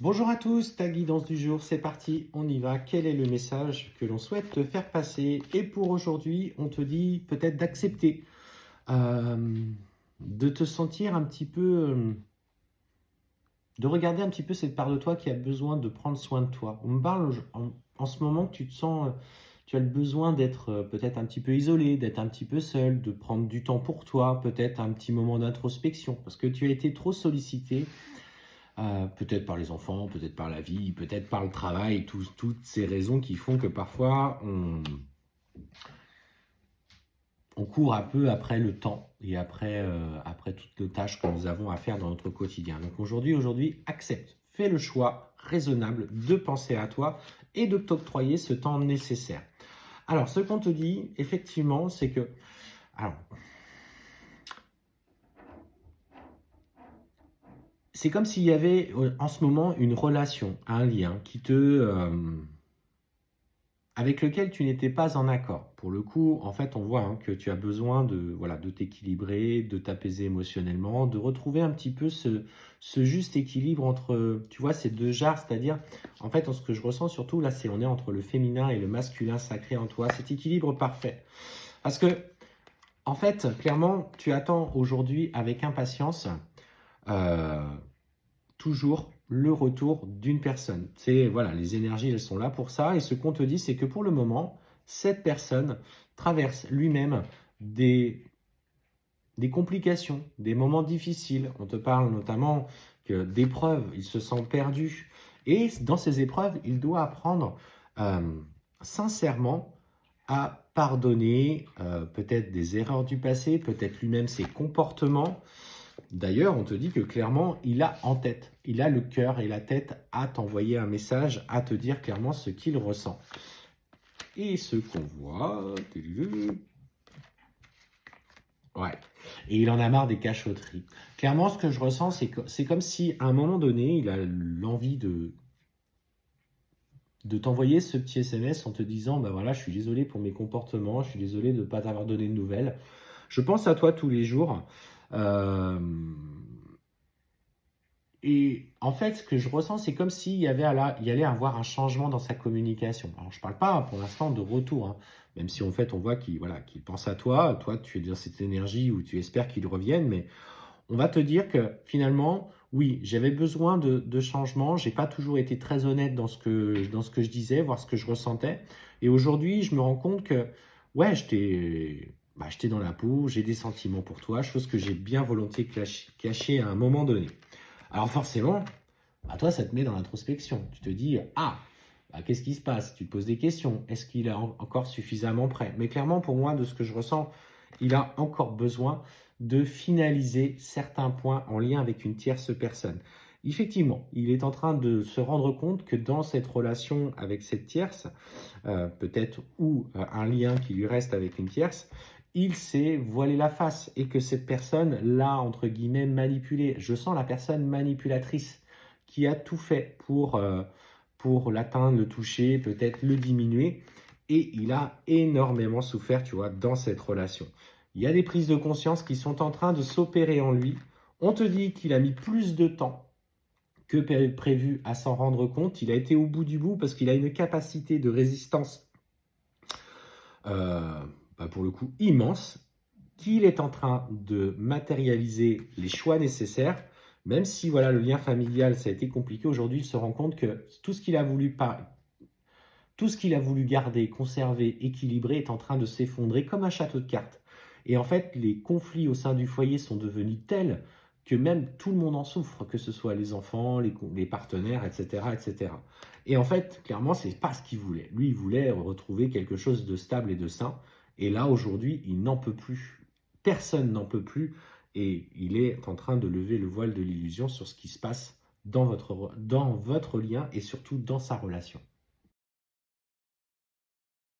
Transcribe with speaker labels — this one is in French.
Speaker 1: Bonjour à tous, ta guidance du jour, c'est parti, on y va. Quel est le message que l'on souhaite te faire passer? Et pour aujourd'hui, on te dit peut-être d'accepter, euh, de te sentir un petit peu, de regarder un petit peu cette part de toi qui a besoin de prendre soin de toi. On me parle en ce moment que tu te sens, tu as le besoin d'être peut-être un petit peu isolé, d'être un petit peu seul, de prendre du temps pour toi, peut-être un petit moment d'introspection, parce que tu as été trop sollicité. Peut-être par les enfants, peut-être par la vie, peut-être par le travail, toutes ces raisons qui font que parfois on court un peu après le temps et après toutes les tâches que nous avons à faire dans notre quotidien. Donc aujourd'hui, accepte, fais le choix raisonnable de penser à toi et de t'octroyer ce temps nécessaire. Alors, ce qu'on te dit, effectivement, c'est que... Alors, c'est comme s'il y avait en ce moment une relation, un lien avec lequel tu n'étais pas en accord. Pour le coup, en fait, on voit que tu as besoin de t'équilibrer, de t'apaiser émotionnellement, de retrouver un petit peu ce juste équilibre entre, tu vois, ces deux genres, c'est-à-dire, en fait, ce que je ressens surtout, là, on est entre le féminin et le masculin sacré en toi, cet équilibre parfait. Parce que, en fait, clairement, tu attends aujourd'hui avec impatience euh, toujours le retour d'une personne. Voilà, les énergies, elles sont là pour ça. Et ce qu'on te dit, c'est que pour le moment, cette personne traverse lui-même des complications, des moments difficiles. On te parle notamment d'épreuves, il se sent perdu. Et dans ces épreuves, il doit apprendre euh, sincèrement à pardonner peut-être des erreurs du passé, peut-être lui-même ses comportements. D'ailleurs, on te dit que clairement, il a en tête, il a le cœur et la tête à t'envoyer un message, à te dire clairement ce qu'il ressent. Et ce qu'on voit... Ouais. Et il en a marre des cachotteries. Clairement, ce que je ressens, c'est comme si à un moment donné, il a l'envie de t'envoyer ce petit SMS en te disant, bah voilà, je suis désolé pour mes comportements, je suis désolé de ne pas t'avoir donné de nouvelles. Je pense à toi tous les jours. Euh, Et en fait, ce que je ressens, c'est comme s'il y allait avoir un changement dans sa communication. Alors, je ne parle pas pour l'instant de retour, hein, même si en fait, on voit qu'il pense à toi. Toi, tu es dans cette énergie où tu espères qu'il revienne, mais on va te dire que finalement, oui, j'avais besoin de changement. J'ai pas toujours été très honnête dans ce que je disais, voir ce que je ressentais. Et aujourd'hui, je me rends compte que, ouais, j'étais dans la peau, j'ai des sentiments pour toi, chose que j'ai bien volontiers cachée à un moment donné. Alors forcément, toi, ça te met dans l'introspection. Tu te dis, ah, qu'est-ce qui se passe? Tu te poses des questions. Est-ce qu'il est encore suffisamment prêt? Mais clairement, pour moi, de ce que je ressens, il a encore besoin de finaliser certains points en lien avec une tierce personne. Effectivement, il est en train de se rendre compte que dans cette relation avec cette tierce, peut-être ou un lien qui lui reste avec une tierce, il s'est voilé la face et que cette personne l'a, entre guillemets, manipulé. Je sens la personne manipulatrice qui a tout fait pour l'atteindre, le toucher, peut-être le diminuer. Et il a énormément souffert, tu vois, dans cette relation. Il y a des prises de conscience qui sont en train de s'opérer en lui. On te dit qu'il a mis plus de temps que prévu à s'en rendre compte. Il a été au bout du bout parce qu'il a une capacité de résistance euh, pour le coup immense, qu'il est en train de matérialiser les choix nécessaires, même si voilà, le lien familial, ça a été compliqué. Aujourd'hui, il se rend compte que tout ce qu'il a voulu garder, conserver, équilibrer est en train de s'effondrer comme un château de cartes. Et en fait, les conflits au sein du foyer sont devenus tels que même tout le monde en souffre, que ce soit les enfants, les partenaires, etc., etc. Et en fait, clairement, c'est pas ce qu'il voulait. Lui, il voulait retrouver quelque chose de stable et de sain. Et là, aujourd'hui, il n'en peut plus. Personne n'en peut plus. Et il est en train de lever le voile de l'illusion sur ce qui se passe dans votre lien et surtout dans sa relation.